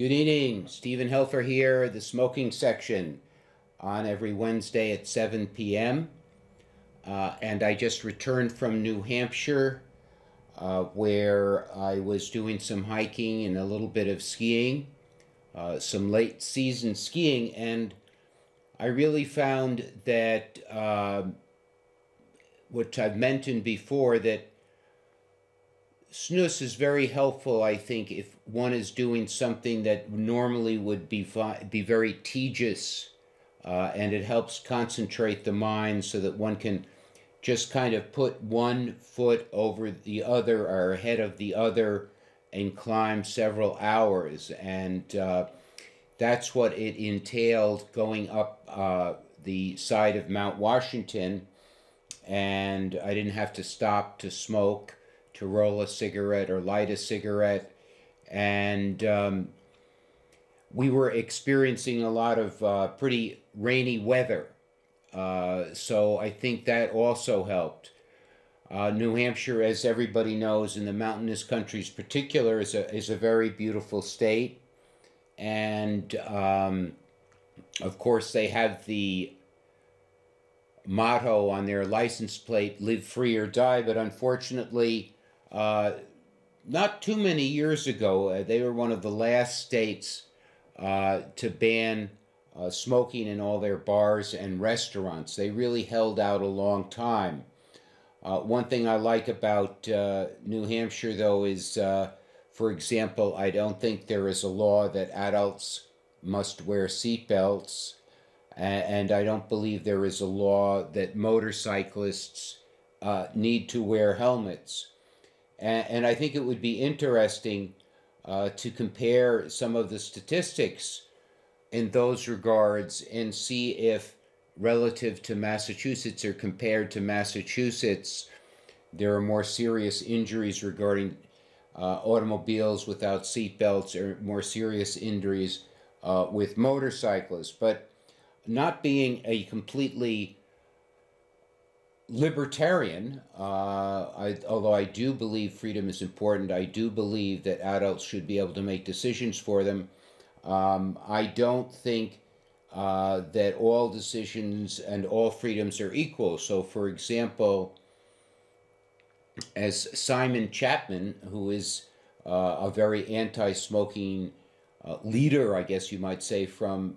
Good evening, Stephen Helfer here, the smoking section on every Wednesday at 7 p.m. And I just returned from New Hampshire where I was doing some hiking and a little bit of skiing, some late season skiing, and I really found that, which I've mentioned before, that snus is very helpful, I think, if one is doing something that normally would be very tedious, and it helps concentrate the mind so that one can just kind of put one foot over the other or ahead of the other and climb several hours. And that's what it entailed going up the side of Mount Washington. And I didn't have to stop to smoke, to roll a cigarette or light a cigarette. And we were experiencing a lot of pretty rainy weather. So I think that also helped. New Hampshire, as everybody knows, in the mountainous countries particular, is a very beautiful state. And of course, they have the motto on their license plate, live free or die, but unfortunately, not too many years ago, they were one of the last states to ban smoking in all their bars and restaurants. They really held out a long time. One thing I like about New Hampshire, though, is, for example, I don't think there is a law that adults must wear seatbelts, and I don't believe there is a law that motorcyclists need to wear helmets. And I think it would be interesting to compare some of the statistics in those regards and see if, relative to Massachusetts or compared to Massachusetts, there are more serious injuries regarding automobiles without seatbelts or more serious injuries with motorcyclists. But not being a completely libertarian, although I do believe freedom is important, I do believe that adults should be able to make decisions for them. I don't think that all decisions and all freedoms are equal. So, for example, as Simon Chapman, who is a very anti-smoking leader, I guess you might say, from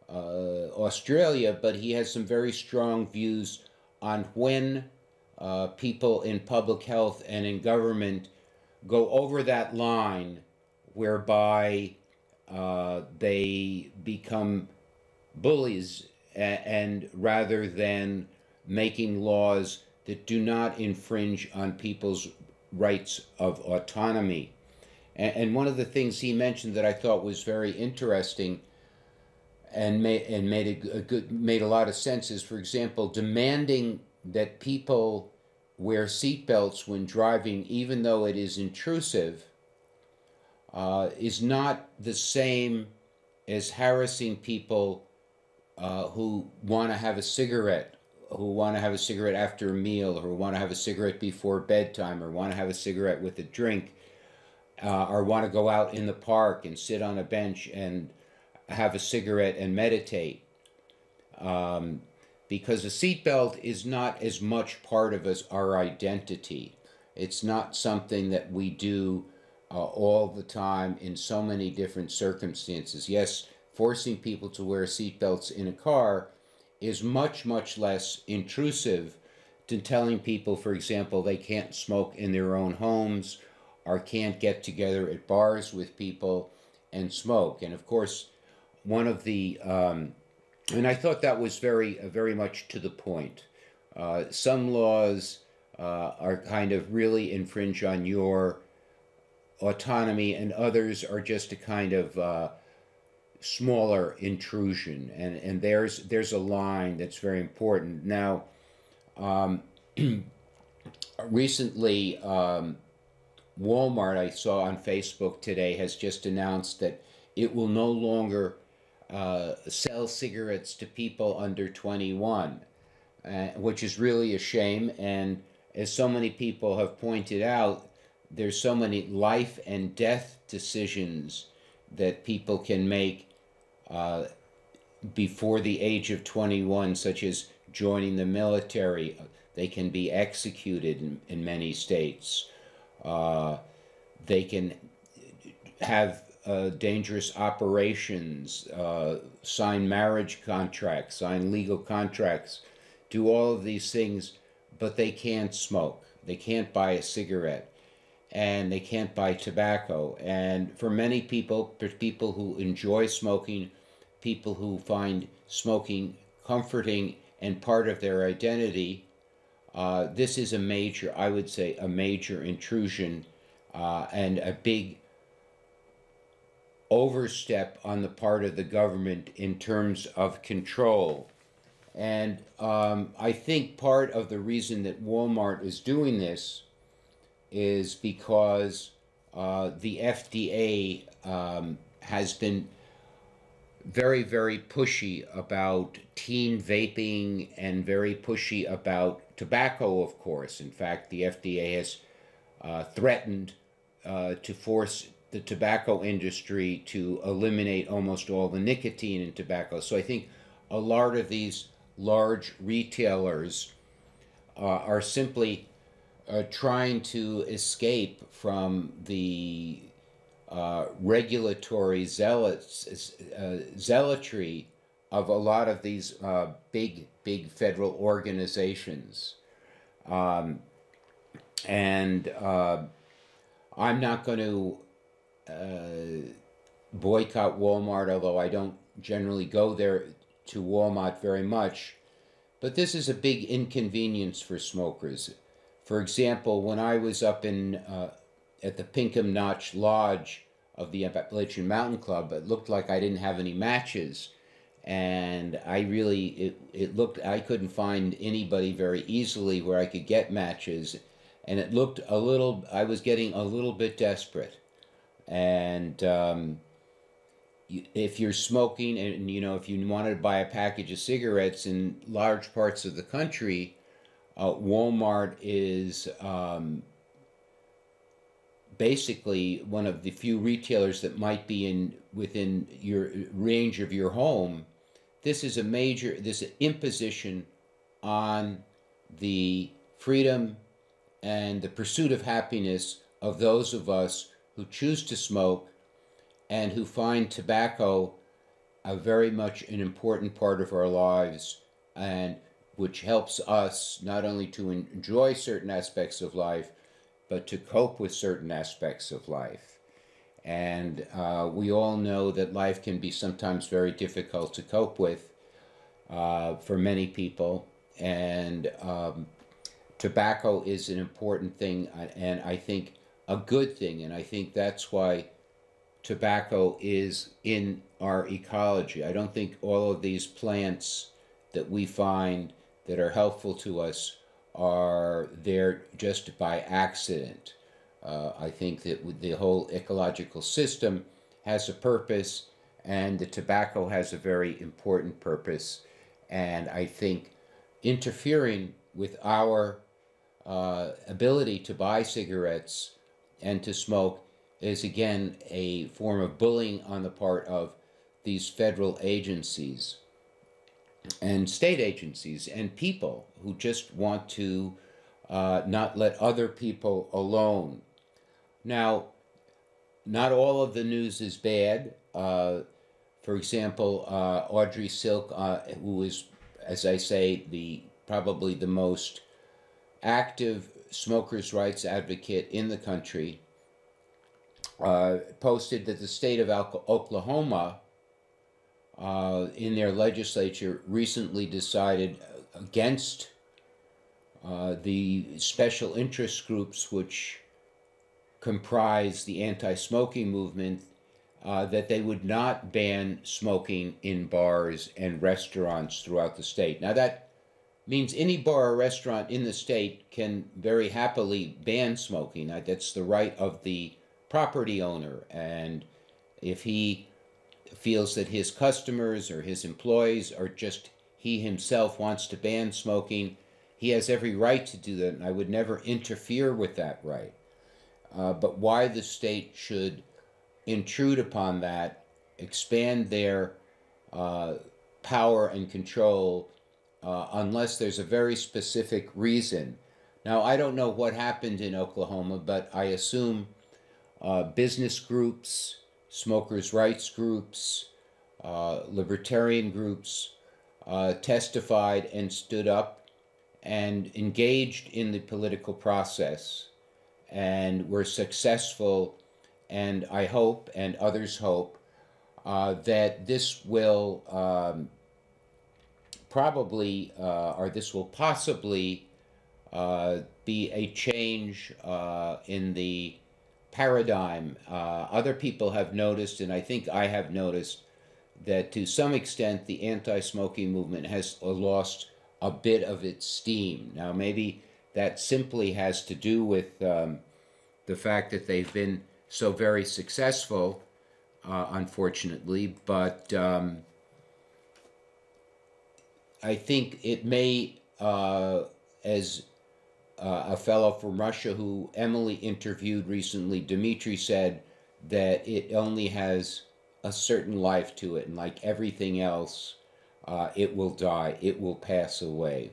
Australia, but he has some very strong views on when people in public health and in government go over that line whereby they become bullies, and rather than making laws that do not infringe on people's rights of autonomy. And one of the things he mentioned that I thought was very interesting and made a lot of sense is, for example, demanding that people wear seatbelts when driving, even though it is intrusive, is not the same as harassing people who want to have a cigarette, who want to have a cigarette after a meal, or who want to have a cigarette before bedtime, or want to have a cigarette with a drink, or want to go out in the park and sit on a bench and have a cigarette and meditate. Because a seatbelt is not as much part of our identity. It's not something that we do all the time in so many different circumstances. Yes, forcing people to wear seatbelts in a car is much, much less intrusive than telling people, for example, they can't smoke in their own homes or can't get together at bars with people and smoke. And of course, one of the, and I thought that was very much to the point. Some laws are kind of really infringe on your autonomy, and others are just a kind of smaller intrusion, and there's a line that's very important. Now, recently, Walmart, I saw on Facebook today, has just announced that it will no longer sell cigarettes to people under 21, which is really a shame. And as so many people have pointed out, there's so many life and death decisions that people can make before the age of 21, such as joining the military. They can be executed in many states. They can have dangerous operations, sign marriage contracts, sign legal contracts, do all of these things, but they can't smoke. They can't buy a cigarette, and they can't buy tobacco. And for many people, people who enjoy smoking, people who find smoking comforting and part of their identity, this is a major, I would say, a major intrusion and a big overstep on the part of the government in terms of control. And I think part of the reason that Walmart is doing this is because the FDA has been very, very pushy about teen vaping and very pushy about tobacco, of course. In fact, the FDA has threatened to force the tobacco industry to eliminate almost all the nicotine in tobacco. So I think a lot of these large retailers are simply trying to escape from the regulatory zealotry of a lot of these big federal organizations. And I'm not going to boycott Walmart, although I don't generally go there to Walmart very much. But this is a big inconvenience for smokers. For example, when I was up in at the Pinkham Notch Lodge of the Appalachian Mountain Club, it looked like I didn't have any matches, and it looked, I couldn't find anybody very easily where I could get matches, and it looked a little, I was getting a little bit desperate. And if you're smoking, and if you wanted to buy a package of cigarettes in large parts of the country, Walmart is basically one of the few retailers that might be within your range of your home. This is this imposition on the freedom and the pursuit of happiness of those of us who choose to smoke and who find tobacco a very much an important part of our lives, and which helps us not only to enjoy certain aspects of life, but to cope with certain aspects of life. And we all know that life can be sometimes very difficult to cope with for many people. And tobacco is an important thing, and I think a good thing. And I think that's why tobacco is in our ecology. I don't think all of these plants that we find that are helpful to us are there just by accident. I think that the whole ecological system has a purpose, and the tobacco has a very important purpose. And I think interfering with our ability to buy cigarettes and to smoke is again a form of bullying on the part of these federal agencies and state agencies and people who just want to not let other people alone. Now, not all of the news is bad. For example, Audrey Silk, who is, as I say, probably the most active smokers' rights advocate in the country, posted that the state of Oklahoma, in their legislature, recently decided against the special interest groups which comprise the anti-smoking movement, that they would not ban smoking in bars and restaurants throughout the state. Now that means any bar or restaurant in the state can very happily ban smoking. That's the right of the property owner, and if he feels that his customers or his employees or just he himself wants to ban smoking, he has every right to do that, and I would never interfere with that right. But why the state should intrude upon that, expand their uh, power and control unless there's a very specific reason. Now, I don't know what happened in Oklahoma, but I assume business groups, smokers' rights groups, libertarian groups testified and stood up and engaged in the political process and were successful. And I hope, and others hope, that this will probably, or this will possibly be a change in the paradigm. Other people have noticed, and I think I have noticed, that to some extent the anti-smoking movement has lost a bit of its steam. Now, maybe that simply has to do with the fact that they've been so very successful, unfortunately, but I think it may, as a fellow from Russia who Emily interviewed recently, Dmitry, said that it only has a certain life to it, and like everything else, it will die, it will pass away.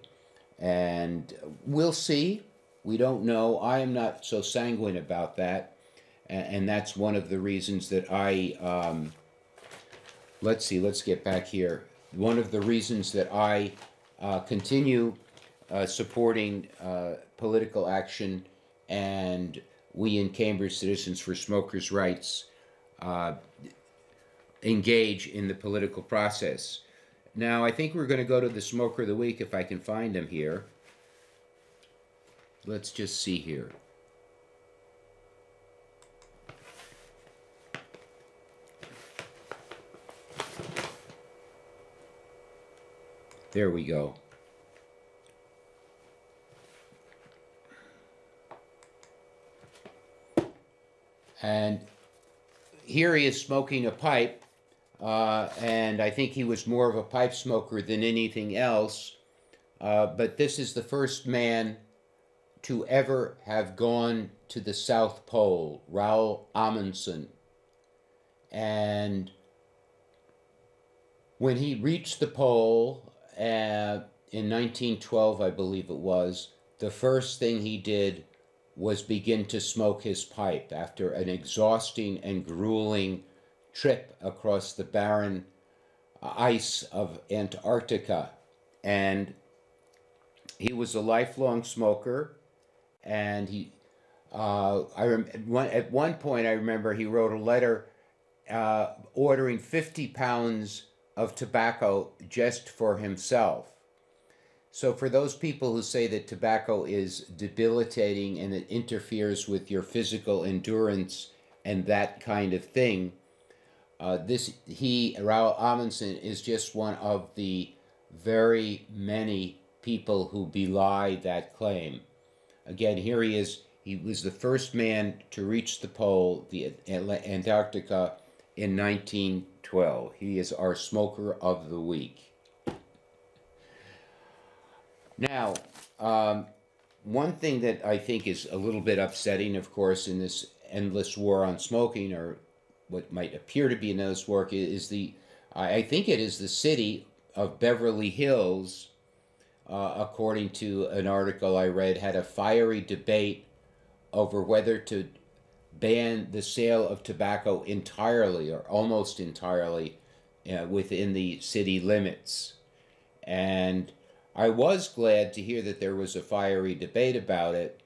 And we'll see. We don't know. I am not so sanguine about that. And that's one of the reasons that let's see, let's get back here. One of the reasons that I continue supporting political action, and we in Cambridge Citizens for Smokers' Rights engage in the political process. Now, I think we're going to go to the Smoker of the Week, if I can find him here. Let's just see here. There we go. And here he is smoking a pipe, and I think he was more of a pipe smoker than anything else. But this is the first man to ever have gone to the South Pole, Roald Amundsen. And when he reached the pole in 1912, I believe it was, the first thing he did was begin to smoke his pipe after an exhausting and grueling trip across the barren ice of Antarctica. And he was a lifelong smoker, and at one point I remember he wrote a letter ordering 50 pounds of tobacco just for himself. So for those people who say that tobacco is debilitating and it interferes with your physical endurance and that kind of thing, Roald Amundsen is just one of the very many people who belie that claim. Again, here he is. He was the first man to reach the pole, the Antarctica, in 1912. He is our Smoker of the Week. Now, one thing that I think is a little bit upsetting, of course, in this endless war on smoking, or what might appear to be an endless war, is I think it is the city of Beverly Hills, according to an article I read, had a fiery debate over whether to ban the sale of tobacco entirely or almost entirely within the city limits. And I was glad to hear that there was a fiery debate about it.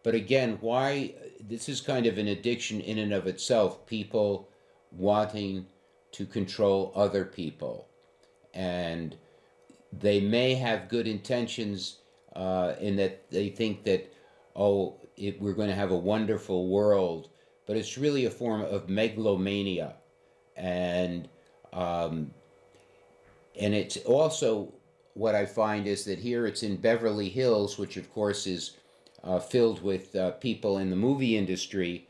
But again, why? This is kind of an addiction in and of itself, people wanting to control other people. And they may have good intentions in that they think that, we're going to have a wonderful world, but it's really a form of megalomania. And it's also, what I find is that here it's in Beverly Hills, which of course is filled with people in the movie industry,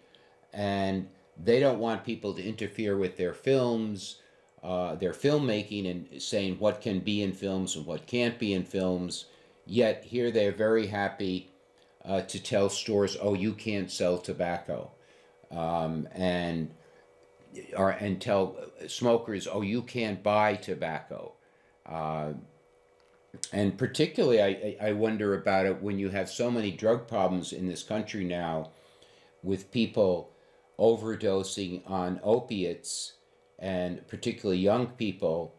and they don't want people to interfere with their films, their filmmaking, and saying what can be in films and what can't be in films. Yet here they're very happy to tell stores, you can't sell tobacco. And and tell smokers, oh, you can't buy tobacco. Uh, and particularly, I wonder about it when you have so many drug problems in this country now, with people overdosing on opiates, and particularly young people,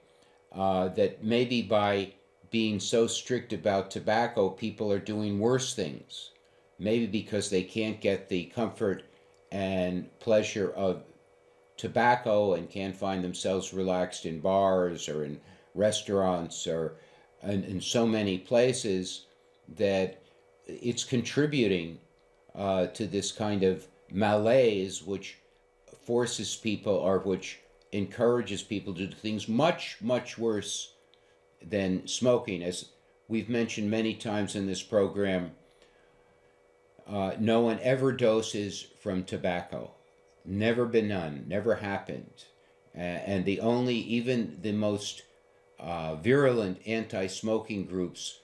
that maybe by being so strict about tobacco, people are doing worse things. Maybe because they can't get the comfort and pleasure of tobacco and can't find themselves relaxed in bars or in restaurants or in so many places, that it's contributing to this kind of malaise, which forces people, or which encourages people to do things much, much worse than smoking. As we've mentioned many times in this program, no one ever doses from tobacco. Never been done, never happened. And the only, even the most virulent anti smoking groups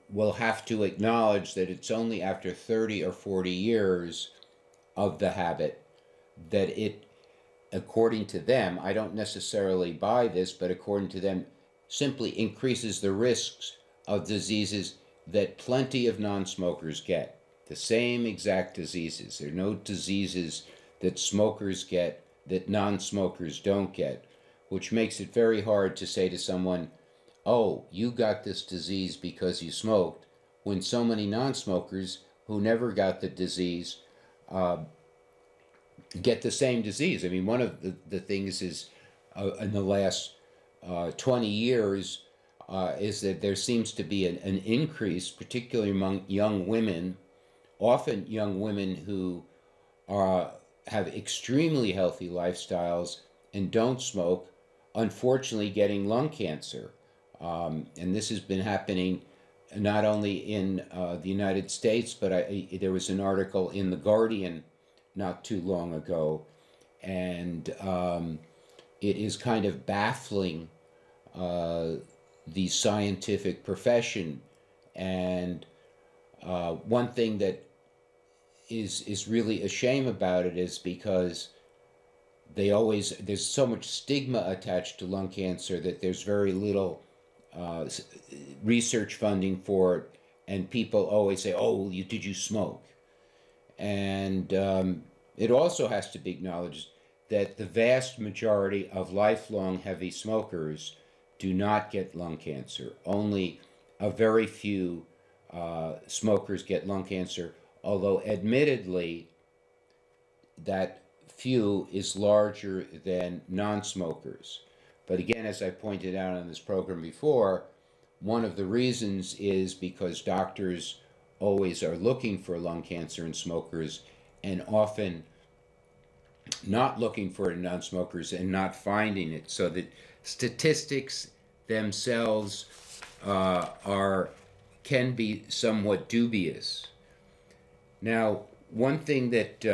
will have to acknowledge that it's only after 30 or 40 years of the habit that it, according to them, I don't necessarily buy this, but according to them, simply increases the risks of diseases that plenty of non-smokers get. The same exact diseases. There are no diseases that smokers get that non-smokers don't get, which makes it very hard to say to someone, oh, you got this disease because you smoked, when so many non-smokers who never got the disease get the same disease. I mean, one of the things is in the last 20 years is that there seems to be an increase, particularly among young women, often young women who have extremely healthy lifestyles and don't smoke, unfortunately getting lung cancer. And this has been happening not only in the United States, but there was an article in The Guardian not too long ago, and it is kind of baffling the scientific profession. And one thing that is really a shame about it is because there's so much stigma attached to lung cancer that there's very little research funding for it, and people always say, oh, did you smoke? And it also has to be acknowledged that the vast majority of lifelong heavy smokers do not get lung cancer. Only a very few smokers get lung cancer, although admittedly that few is larger than non-smokers. But again, as I pointed out on this program before, one of the reasons is because doctors always are looking for lung cancer in smokers and often not looking for it in non-smokers and not finding it. So that statistics themselves can be somewhat dubious. Now, one thing that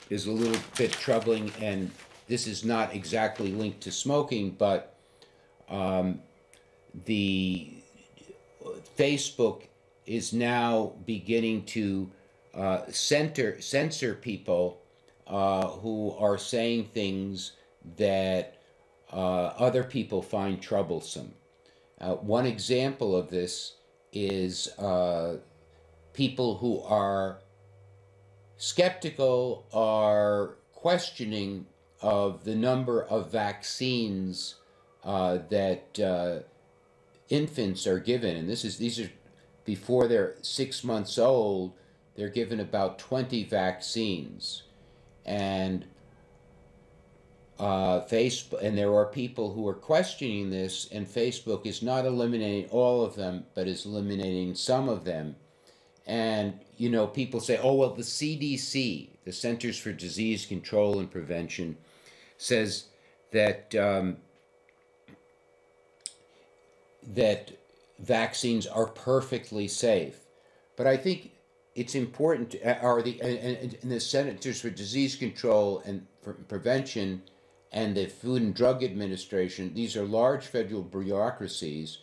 is a little bit troubling, and this is not exactly linked to smoking, but the Facebook is now beginning to censor people who are saying things that other people find troublesome. One example of this is people who are skeptical or questioning of the number of vaccines that infants are given, and these are before they're 6 months old. They're given about 20 vaccines, and Facebook, and there are people who are questioning this, and Facebook is not eliminating all of them, but is eliminating some of them. And people say, oh well, the CDC, the Centers for Disease Control and Prevention, says that that vaccines are perfectly safe. But I think it's important to, and the Centers for Disease Control and Prevention and the Food and Drug Administration, these are large federal bureaucracies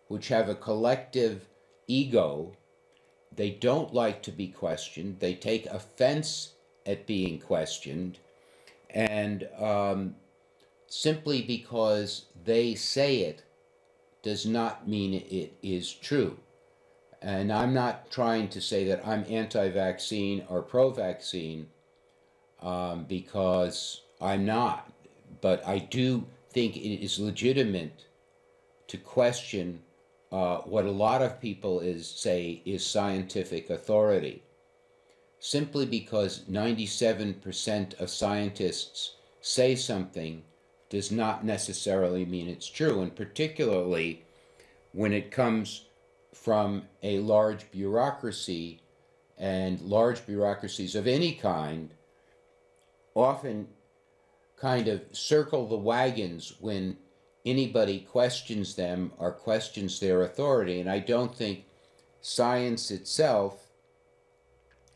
which have a collective ego. They don't like to be questioned. They take offense at being questioned. And simply because they say it does not mean it is true. And I'm not trying to say that I'm anti-vaccine or pro-vaccine, because I'm not. But I do think it is legitimate to question what a lot of people say is scientific authority. Simply because 97% of scientists say something does not necessarily mean it's true, and particularly when it comes from a large bureaucracy, and large bureaucracies of any kind often kind of circle the wagons when anybody questions them or questions their authority. And I don't think science itself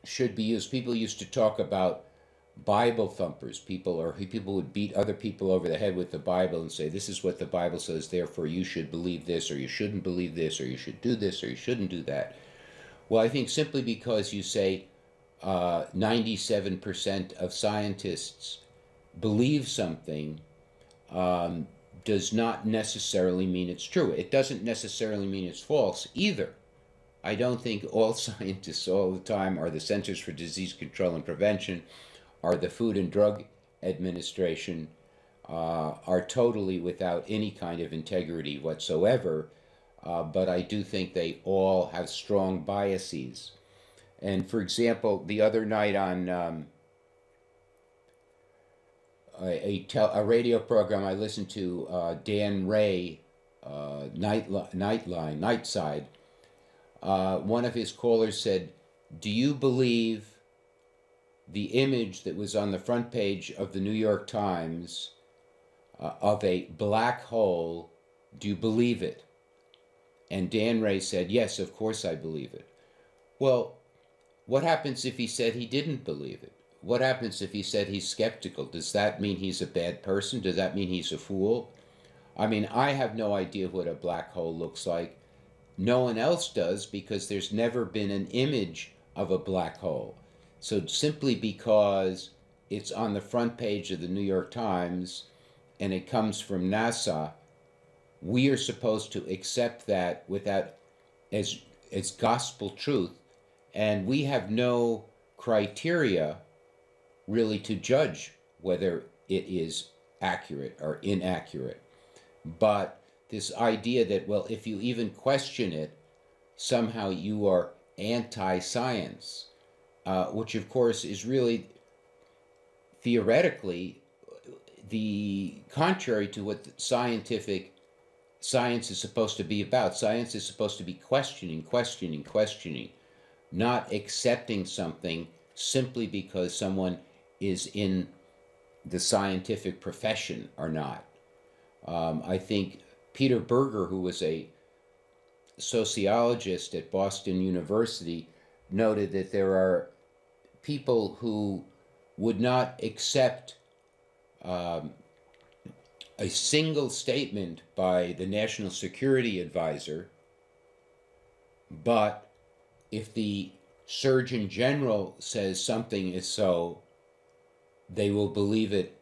should be used. People used to talk about Bible thumpers, people would beat other people over the head with the Bible and say, this is what the Bible says, therefore you should believe this, or you shouldn't believe this, or you should do this, or you shouldn't do that. Well, I think simply because you say 97% of scientists believe something does not necessarily mean it's true. It doesn't necessarily mean it's false either. I don't think all scientists all the time are the Centers for Disease Control and Prevention, are the Food and Drug Administration, are totally without any kind of integrity whatsoever, but I do think they all have strong biases. And for example, the other night on a radio program I listened to, Dan Ray, Nightside, one of his callers said, do you believe the image that was on the front page of the New York Times of a black hole? Do you believe it? And Dan Ray said, yes, of course I believe it. Well, what happens if he said he didn't believe it? What happens if he said he's skeptical? Does that mean he's a bad person? Does that mean he's a fool? I mean, I have no idea what a black hole looks like. No one else does, because there's never been an image of a black hole. So simply because it's on the front page of the New York Times and it comes from NASA, we are supposed to accept that without as gospel truth, and we have no criteria really to judge whether it is accurate or inaccurate. But this idea that, well, if you even question it, somehow you are anti-science, which of course is really theoretically the contrary to what science is supposed to be about. Science is supposed to be questioning, not accepting something simply because someone is in the scientific profession or not. I think Peter Berger, who was a sociologist at Boston University, noted that there are people who would not accept a single statement by the National Security Advisor, but if the Surgeon General says something is so, they will believe it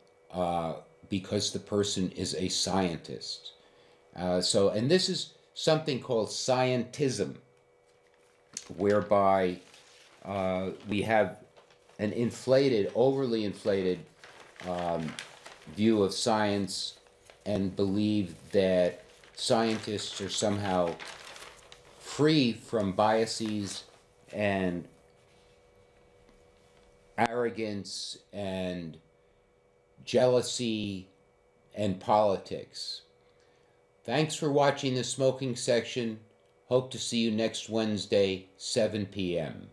because the person is a scientist. And this is something called scientism, whereby we have an overly inflated view of science, and believe that scientists are somehow free from biases and arrogance and jealousy and politics. Thanks for watching the smoking section. Hope to see you next Wednesday, 7 p.m.